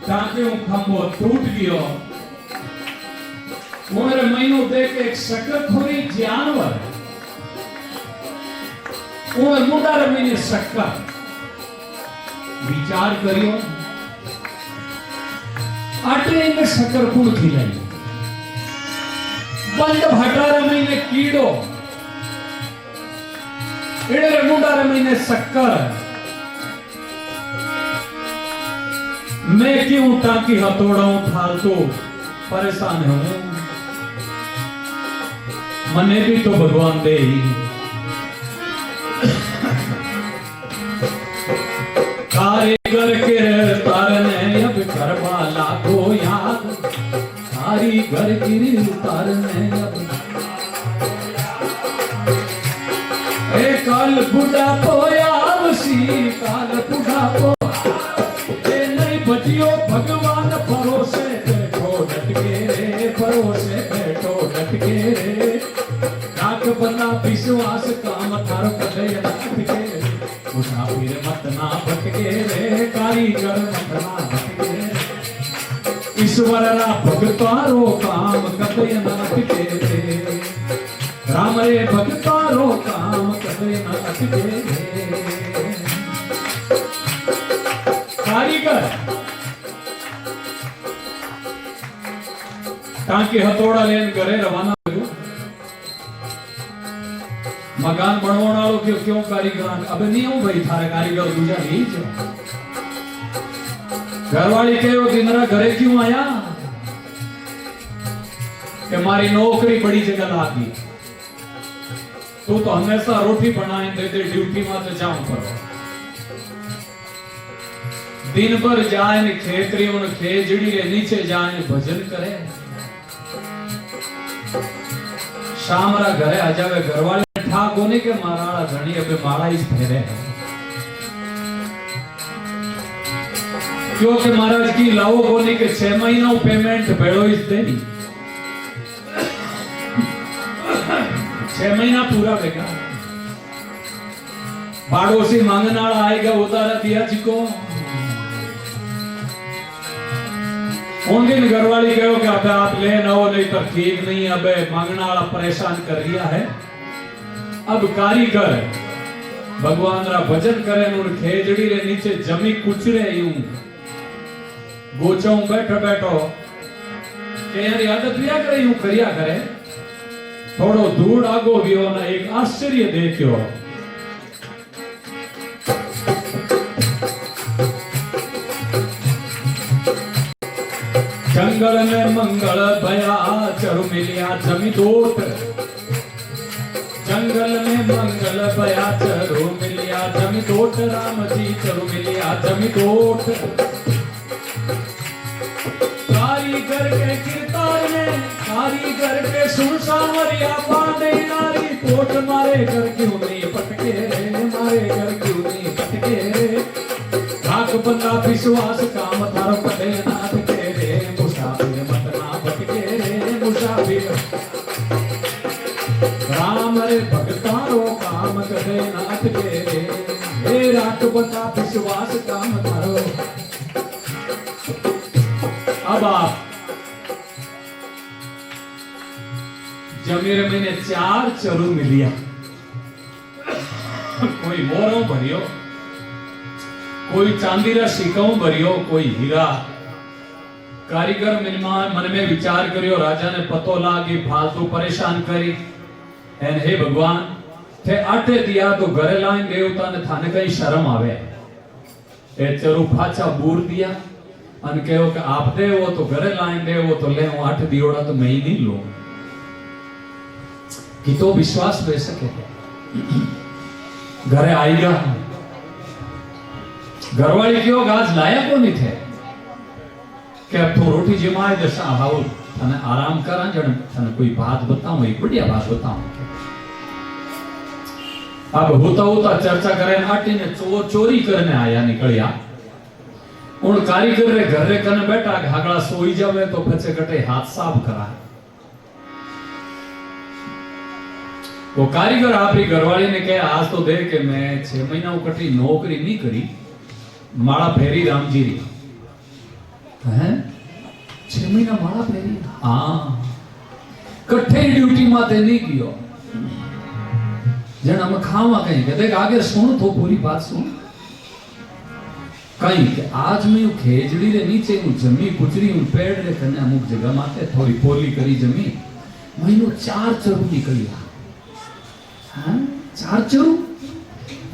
ताकि वो खंभो टूट गयो। मोरे महीनों देख एक शक्कर थोड़ी जानवर वो मुंडा रमीने शक्कर विचार करियो आटे में शक्कर कुण खिलाई बंद भटा रमीने कीड़ो इड़े मुंडा रमीने शक्कर मैं क्यों टाकी हथौड़ाऊं फालतू परेशान हूं मने भी तो भगवान दे ही कारीगर के तारने अब करवा लाखो याद कारीगर की तारने अब ए काल बुढ़ा पोया वसी काल बुढ़ा पो ए नहीं बचियो भगवान भरोसे बैठो डटके रे भरोसे बैठो डटके रे नाक बना विश्वास काम थारो कदे डटके मुसाफिर मत ना भटके रे कारीगर मत ना भटके ईश्वर रा भगतारो काम कदे ना अटके रे राम रे भगतारो काम कदे ना अटके रे कारीगर टांकी हथौड़ा लेन घरे रवाना हुयो मकान बनवाना वालों क्यों कारीगर अब नहीं हूं भाई थारे कारीगर दूजा नहीं छे घरवाली कहो दिनरा घरे क्यों आया कि मारी नौकरी बड़ी जगह लागी तू तो हमेशा रोटी बनाए दे दे ड्यूटी में तो जाऊं पर दिन भर जाए ने खेतरियों ने खेजड़ी रे नीचे जाए भजन करे शाम रा घरे आ जावे घरवाली ठा कोने के माराड़ा धनी अबे मारा इस फेरे है क्योंकि महाराज की लाओ कोने के 6 महीना पेमेंट भेड़ो इस देनी 6 महीना पूरा बेगा पाड़ोसी मांगने वाला आएगा उतारा दिया जिको उन दिन घरवाली कहो कि अबे आप ले ना हो नहीं तो ठीक नहीं अबे मांगने वाला परेशान कर दिया है अब कारीगर भगवान रा भजन करे उन खेजड़ी रे नीचे जमी कुचरे यूं गोचों बैठो बैठो के यार आदत लिया करे यूं करिया करे थोड़ो दूर आगो वियो ना एक आश्चर्य देखियो जंगल में मंगल भया चरु मिलिया जमी दोट जंगल में मंगल भया चरु मिलिया जमी दोट राम जी चरु मिलिया जमी दोट कारीगर के किरदार में कारीगर के सुरसावरिया बांधे नारी पोट मारे घर क्यों नहीं पटके रे मारे घर क्यों नहीं पटके रे भाग बंदा विश्वास काम थारो कदे ना अटके रे मुसाफिर मत ना भटके रे मुसाफिर राम रे भगतारो काम कदे ना अटके रे हे रात बंदा विश्वास काम थारो अब आप जमीर मैंने 4 चरु मिलिया कोई मोरों भरियो कोई चांदी रा सिक्कों भरियो कोई हीरा कारीगर मन में विचार करियो राजा ने पतो लागी फालतू परेशान करी एन हे भगवान थे आटे दिया तो घरे लाइन देवता ने थाने कई शर्म आवे ए चरु फाचा बूर दिया अन कहो कि आप दे वो तो घरे लाइन दे वो तो ले वो 8 दियोड़ा तो मैं ही नहीं लूं कि तो विश्वास दे सके घरे आएगा घरवाली क्यों गाज लाया को नहीं थे कि अब तो रोटी जमाए दशा हाउ थाने आराम करा जन थाने कोई बात बताऊं एक बढ़िया बात बताऊं अब होता चर्चा करे आटे ने चोरी करने आया निकलिया उन कारीगर रे घर रे कने बैठा घागड़ा सोई जावे तो फचे कटे हाथ साफ करा वो कारीगर आपरी घरवाली ने कहा आज तो देख के मैं 6 महीना कटी नौकरी नहीं करी माला फेरी राम जी री हैं 6 महीना माला फेरी हाँ कट्ठे ड्यूटी माते नहीं कियो जन हम खावा कहीं के देख आगे सुन तो पूरी बात सुन कहीं के आज में खेजड़ी रे नीचे जमी गुजरी पेड़ रे कने अमुक जगह माते थोड़ी पोली करी जमी महीनो 4 चरू निकली हाँ 4 चरू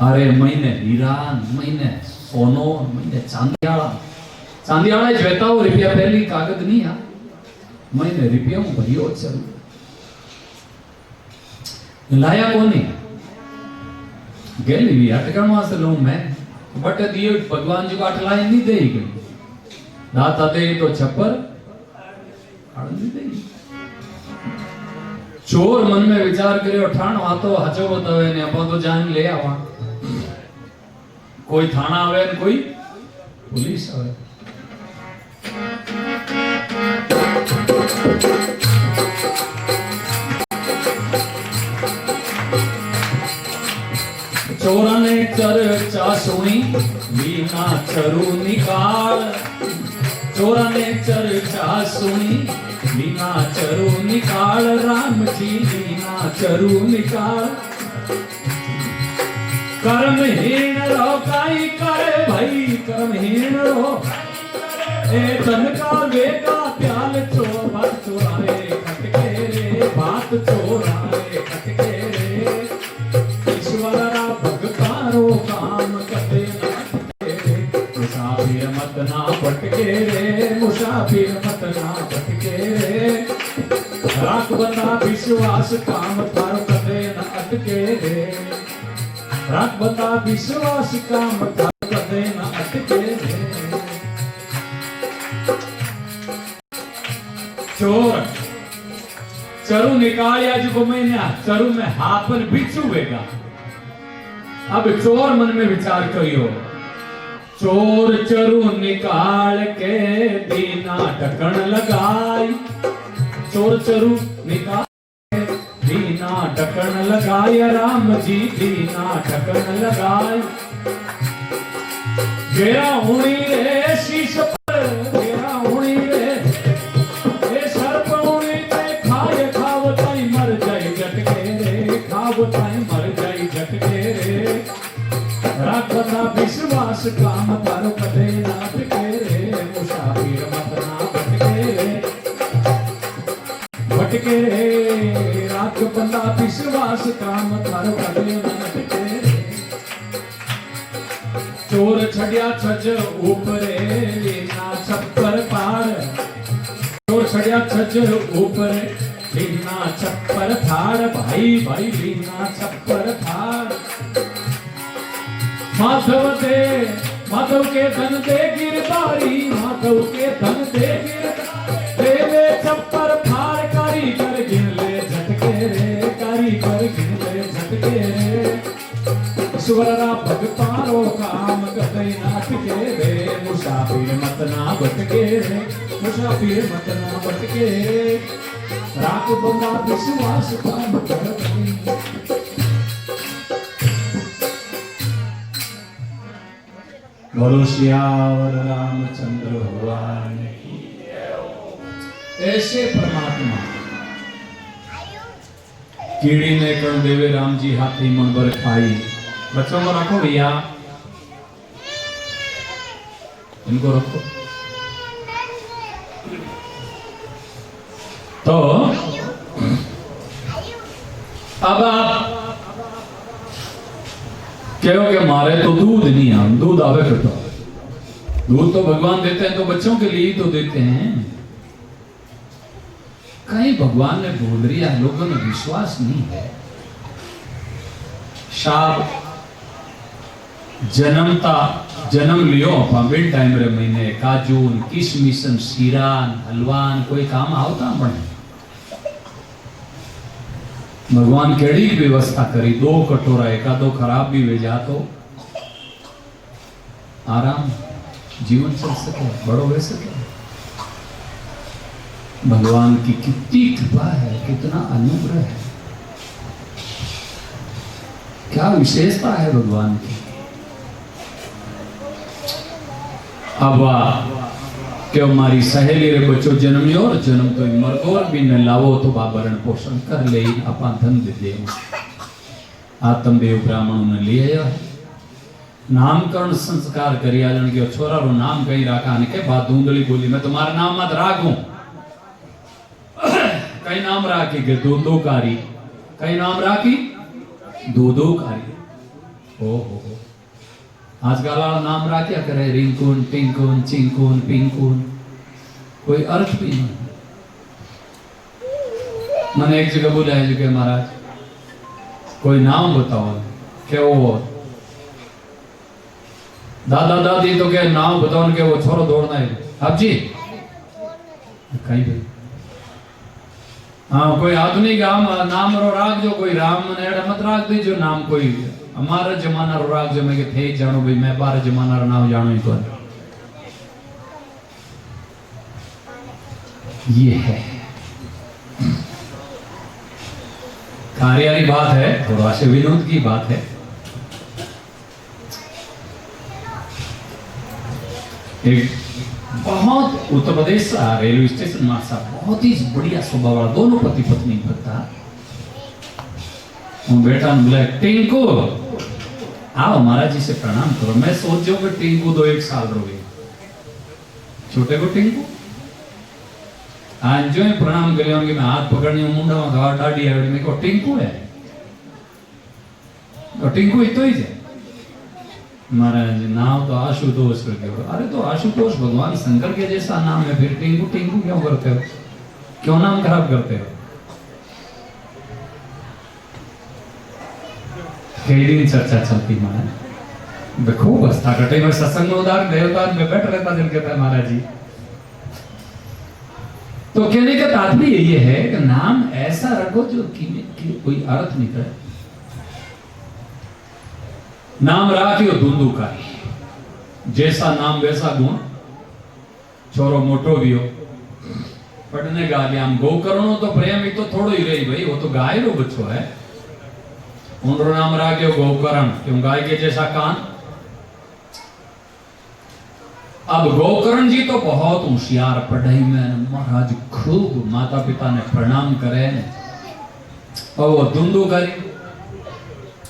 अरे महीने हीरा महीने सोनो महीने चांदियाला जोता हो रुपया पहली कागज नहीं आ महीने रुपया हूं भरियो चरू लाया कोनी गेली भी अटकण वास्ते लूं मैं बट दिए भगवान जी को अटलाए नहीं दे गई दाता दे तो छप्पर आड़ नहीं दे चोर मन में विचार करियो ठाण वा तो हचो बतावे ने अपन तो जान ले आवा कोई थाना आवे ने कोई पुलिस आवे चोरा ने चर्चा सुनी लीना चरू निकाल चोरा ने चर्चा सुनी लीना चरू निकाल राम जी लीना चरू निकाल कर्महीन रो काई करे भाई कर्महीन रो ए तन का वेगा प्याल चोर बात चोराए खटके रे बात चोराए खटके रे ईश्वरा भगतारो काम करे ना मुसाफिर मत ना भटके रे मुसाफिर मत ना भटके रे राख बंदा विश्वास काम थारो करे ना अटके रे राख बंदा विश्वास काम थारो करे ना अटके रे चोर चरू निकालिया जो मैंने चरू में हापन बिछुएगा अब चोर मन में विचार करियो चोर चरू निकाल के बिना ढक्कन लगाई चोर चरू निकाल के बिना ढक्कन लगाई राम जी बिना ढक्कन लगाई घेरा हुई रे शीश पर घेरा हुई रे सर्प हुई रे खाए खाव ताई मर जाई झटके रे खाव ताई मर जाई झटके रे राखना विश्वास काम तारो कदे ना अटके रे मुसाफिर मत ना भटके रे राख बंदा विश्वास काम तारो कदे ना अटके रे चोर छड़िया छज ऊपरे लीना छप्पर पार चोर छड़िया छज ऊपरे लीना छप्पर थार भाई भाई लीना छप्पर थार माधव के धन दे गिरधारी माधव के धन दे गिरधारी छप्पर फाड़ कारीगर गिन ले झटके रे कारीगर गिन ले झटके रे ईश्वरा भगतारो काम कतई ना अटके रे मुसाफिर मत ना भटके रे मुसाफिर मत ना भटके राख बंदा विश्वास काम कर बोलो श्यावर रामचंद्र भगवान की ऐसे परमात्मा कीड़ी ने कर देवे राम जी हाथी मन भर खाई बच्चों को रखो भैया इनको रखो तो अब आप कहो कि मारे तो दूध नहीं आ दूध आवे करता दूध तो भगवान देते हैं तो बच्चों के लिए तो देते हैं कहीं भगवान ने बोल दिया लोगों में विश्वास नहीं है शाप जन्म लियो बिन टाइम रे महीने काजून किशमिशन सीरान हलवान कोई काम आवता बने भगवान केड़ी व्यवस्था करी 2 कटोरा एकादो खराब भी वे जा तो आराम जीवन चल सके बड़ो हो सके भगवान की कितनी कृपा है कितना अनुग्रह है क्या विशेषता है भगवान की अब क्यों मारी सहेली रे बच्चो जन्मियो और जन्म तो मरगोर भी न लावो तो बाबरण पोषण कर ले आपा धन दे दे आत्मदेव ब्राह्मणों ने लिए नामकरण संस्कार करिया जन के छोरा रो नाम कई राखा ने के बात धुंधली बोली मैं तुम्हारा नाम मत राखूं कई नाम राखी के दूधोकारी कई नाम राखी दूधोकारी ओ हो आजकल नाम राख्या करे रिंकून टिंकून चिंकून पिंकून कोई अर्थ भी नहीं। मैंने एक जगह बोला है कि महाराज कोई नाम बताओ क्या वो दादा दादी तो क्या नाम बताओ के वो छोरो दौड़ना है अब जी कहीं भी हाँ कोई आधुनिक नाम रो राग जो कोई राम ने मत राग दी जो नाम कोई हमारा जमाना रो राग जो मैं के थे जानो भाई मैं बारह जमाना रो नाम जानो ही तो ये है कार्यारी बात है थोड़ा से विनोद की बात है। एक बहुत उत्तर प्रदेश रेलवे स्टेशन में बहुत ही बढ़िया स्वभाव वाला दोनों पति पत्नी भरता हूँ बेटा ने बोला टिंकू आओ महाराज जी से प्रणाम करो। मैं सोच जो कि टिंकू 2-1 साल रोगे छोटे को टिंकू आज जो है प्रणाम कर मैं हाथ पकड़नी मुंडा में घाव डाडी है मेरे को टिंकू है तो टिंकू ही तो ही है महाराज नाम तो आशुतोष करके अरे तो आशुतोष भगवान शंकर के जैसा नाम है फिर टिंकू टिंकू क्यों करते हो क्यों नाम खराब करते हो। कई दिन चर्चा चलती महाराज खूब हंसता कटे में सत्संग में उदार देवता में बैठ रहता दिल कहता है महाराज जी। तो कहने का तात्पर्य ये है कि नाम ऐसा रखो जो कोई अर्थ निकले। नाम राखियो धुंधुकारी जैसा नाम वैसा गुण छोरो मोटो भी हो पढ़ने गा लिया हम गोकर्णो तो प्रेम ही तो थोड़ो ही रही भाई वो तो गाय रो बच्चो है उनको नाम राखियो गोकर्ण क्यों गाय के जैसा कान। अब गोकर्ण जी तो बहुत होशियार पढ़ाई में महाराज खूब माता पिता ने प्रणाम करे और वो धुंधुकारी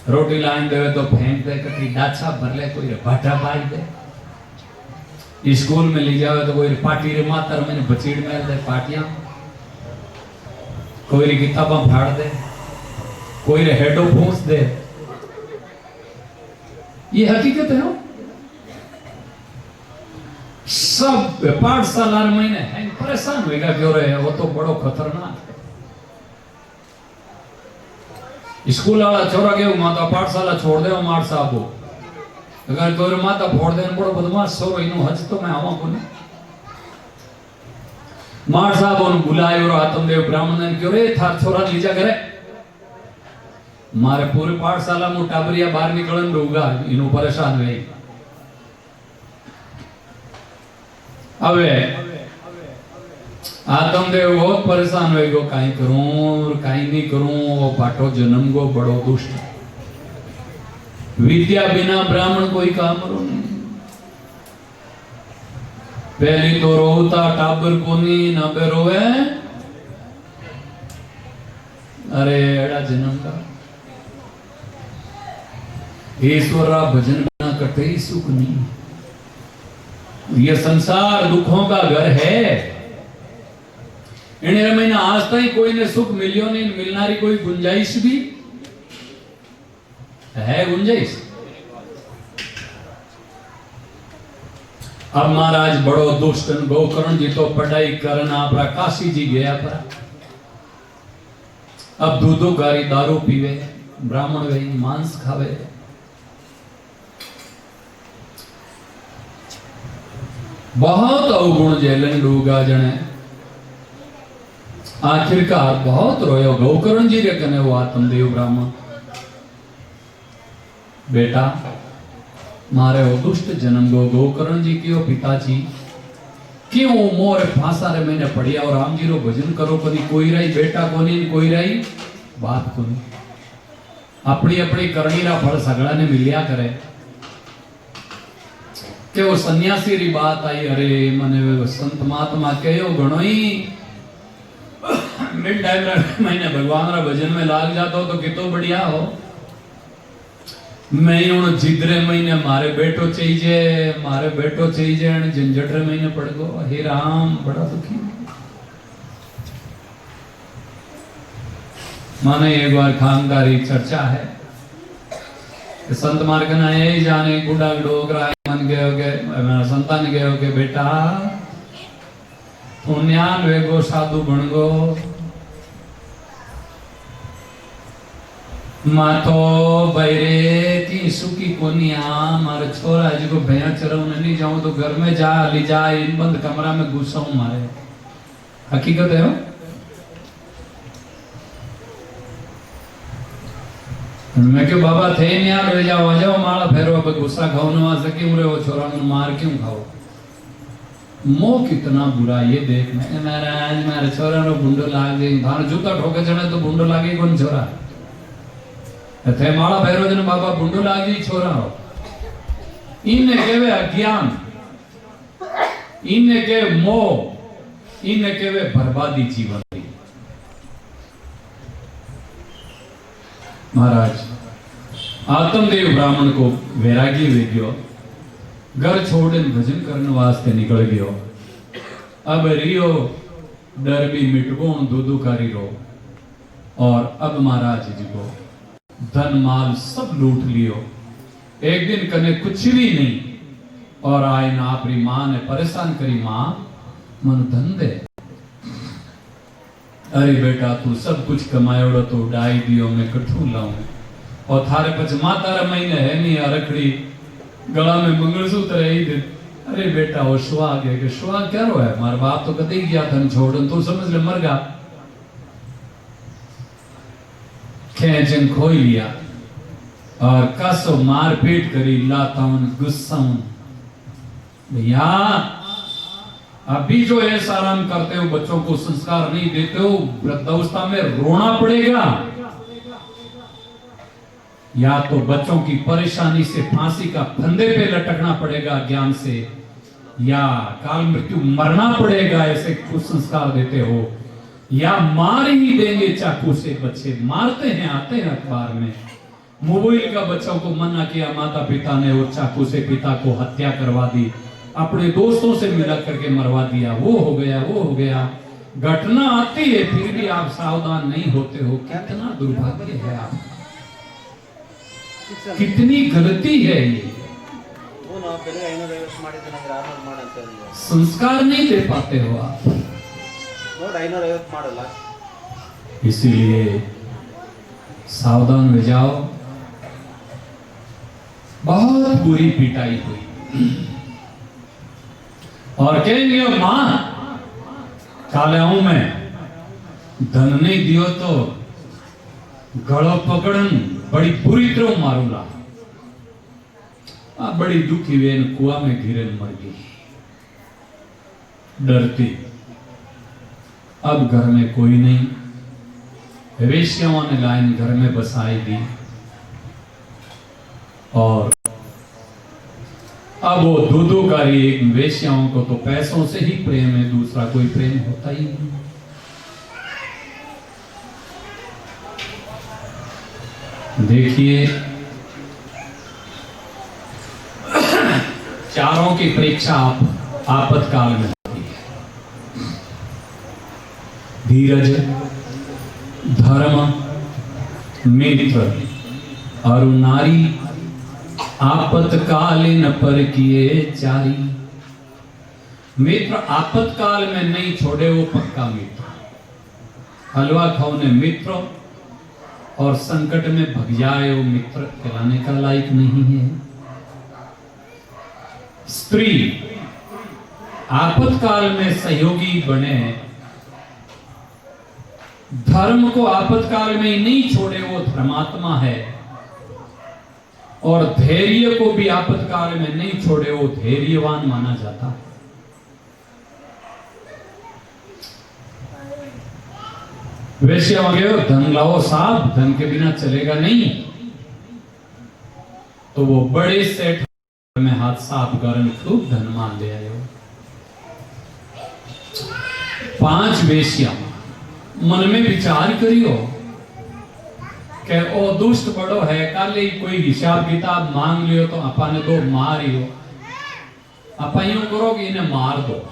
रोटी लाइन दे तो फेंक दे कभी डाचा भर ले कोई भाटा बाई दे स्कूल में ले जावे तो कोई पार्टी रे मातर मैंने बचीड़ मेल दे पार्टियां कोई री किताबा फाड़ दे कोई रे हेडो फूंस दे ये हकीकत है। सब पाठशाला महीने हैं परेशान होगा क्यों रहे वो तो बड़ो खतरनाक स्कूल वाला छोरा के माता पाठशाला छोड़ दे मार साहब अगर कोई माता फोड़ दे बड़ो बदमाश छोरो इनो हज तो मैं आवा को मार साहब उन बुलाए और आत्मदेव ब्राह्मण ने क्यों रे थार छोरा लीजा करे मारे पूरे पाठशाला में टाबरिया बाहर निकलन दूंगा इनो परेशान रही। अबे आत्मदेव बहुत परेशान हो गो कहीं करूं कहीं नहीं करूं वो पाठो जन्म गो बड़ो दुष्ट विद्या बिना ब्राह्मण कोई काम करो नहीं। पहली तो रोता टाबर कोनी ना पे रोवे अरे एड़ा जन्म का ईश्वरा भजन बिना कटे सुख नहीं। ये संसार दुखों का घर है इन्हें महीना आज तक कोई ने सुख मिलियो नहीं मिलनारी कोई गुंजाइश भी है गुंजाइश। अब महाराज बड़ो दुष्ट गोकर्ण जी तो पढ़ाई करना अपना काशी जी गया पर अब दूधो गारी दारू पीवे ब्राह्मण वे मांस खावे बहुत अवगुण जेलन डूगा जने आखिरकार बहुत रोयो गोकर्ण जी रे कने वो आत्मदेव ब्राह्मण बेटा मारे वो दुष्ट जन्म गो गोकर्ण जी क्यों पिताजी क्यों मोर फांसा रे मैंने पढ़िया और राम जी रो भजन करो कभी कोई रही बेटा कोनी कोई रही बात कोनी अपनी अपनी करनी रा फल सगड़ा ने मिलिया करे के वो सन्यासी री बात आई। अरे मने संत महात्मा कहो घणो ही मिड टाइम मैंने भगवान रा भजन में लाग जातो तो कितो बढ़िया हो। मैं हूं जिद्रे महीने मारे बेटो चाहिए झंझट महीने पड़ गो। हे राम बड़ा दुखी। माने एक बार खानदारी चर्चा है कि संत मार्ग ना यही जाने गुडा डोगरा मन गए संतान गए के बेटा तू न्यान वेगो साधु बन गो। मातो बैरे की सुखी कोनिया मारे छोरा जिको भैया चराऊं नहीं जाऊं तो घर में जा ली जा इन बंद कमरा में घुसाऊं मारे। हकीकत है हो। मैं क्यों बाबा थे नहीं यार ले जाओ आ जाओ माला फेरो अब गुस्सा खाओ ना आ सके उरे वो छोरा ने मार क्यों खाओ। मोह कितना बुरा ये देख मैं महाराज मारे छोरा नो बुंडो लाग गई थार जूता ठोके चढ़े तो बुंडो लागे कौन छोरा थे माला फेरो जने बाबा बुंडो लागी छोरा हो। इन्हें केवे अज्ञान इन्हें के मोह इन्हें केवे बर्बादी जीवन। महाराज आत्मदेव ब्राह्मण को वैरागी वे गयो घर छोड़ भजन करने वास्ते निकल गयो। अब रियो डर भी मिटबो दुदुकारी रो। और अब महाराज जी को धन माल सब लूट लियो। एक दिन कने कुछ भी नहीं और आए ना अपनी मां ने परेशान करी मां मन धन दे। अरे बेटा तू सब कुछ कमायोड़ो तो डाई दियो मैं कठू लाऊं और थारे पछ माता महीने है नहीं रखड़ी गला में मंगलसूत्र है ही। अरे बेटा वो सुहाग है कि सुहाग क्या रो है मारा बाप तो कदे गया धन छोड़ तू समझ ले मर गा। खेचन खोई लिया और कसो मारपीट करी लाता गुस्सा भैया। अभी जो ऐसा आराम करते हो बच्चों को संस्कार नहीं देते हो वृद्धावस्था में रोना पड़ेगा। या तो बच्चों की परेशानी से फांसी का फंदे पे लटकना पड़ेगा ज्ञान से या काल मृत्यु मरना पड़ेगा ऐसे कुछ संस्कार देते हो या मार ही देंगे चाकू से। बच्चे मारते हैं आते हैं अखबार में। मोबाइल का बच्चों को मना किया माता पिता ने और चाकू से पिता को हत्या करवा दी। अपने दोस्तों से मिला करके मरवा दिया। वो हो गया घटना आती है फिर भी आप सावधान नहीं होते हो। कितना दुर्भाग्य है आप कितनी गलती है ये। संस्कार नहीं दे पाते हो आप। इसीलिए सावधान हो जाओ। बहुत बुरी पिटाई हुई और कहेंगे मां काले हूं मैं धन नहीं दियो तो गलो पकड़न बड़ी बुरी तरह मारूंगा। बड़ी दुखी वे कुआ में गिरन मर गई डरती। अब घर में कोई नहीं। वेश्याओं ने लाइन घर में बसाई दी और अब वो दूधोकारी एक वेश्याओं को तो पैसों से ही प्रेम है दूसरा कोई प्रेम होता ही नहीं। देखिए चारों की परीक्षा आपातकाल में होती है। धीरज धर्म मित्र और नारी आपातकालीन पर किए चारी। मित्र आपातकाल में नहीं छोड़े वो पक्का मित्र। हलवा खाने मित्र और संकट में भग जाए वो मित्र कहलाने का लायक नहीं है। स्त्री आपातकाल में सहयोगी बने। धर्म को आपातकाल में नहीं छोड़े वो धर्मात्मा है और धैर्य को भी आपातकाल में नहीं छोड़े वो धैर्यवान माना जाता है। वैसे धन लाओ साहब धन के बिना चलेगा नहीं तो वो बड़े सेठ में हाथ साफ करन खूब धन मान ले आयो। 5 वेश्या मन में विचार करियो कि ओ दुष्ट बड़ो है, कल ही कोई हिसाब किताब मांग लियो तो अपन ने दो मारियो, आप यूं करो कि इन्हें मार दो।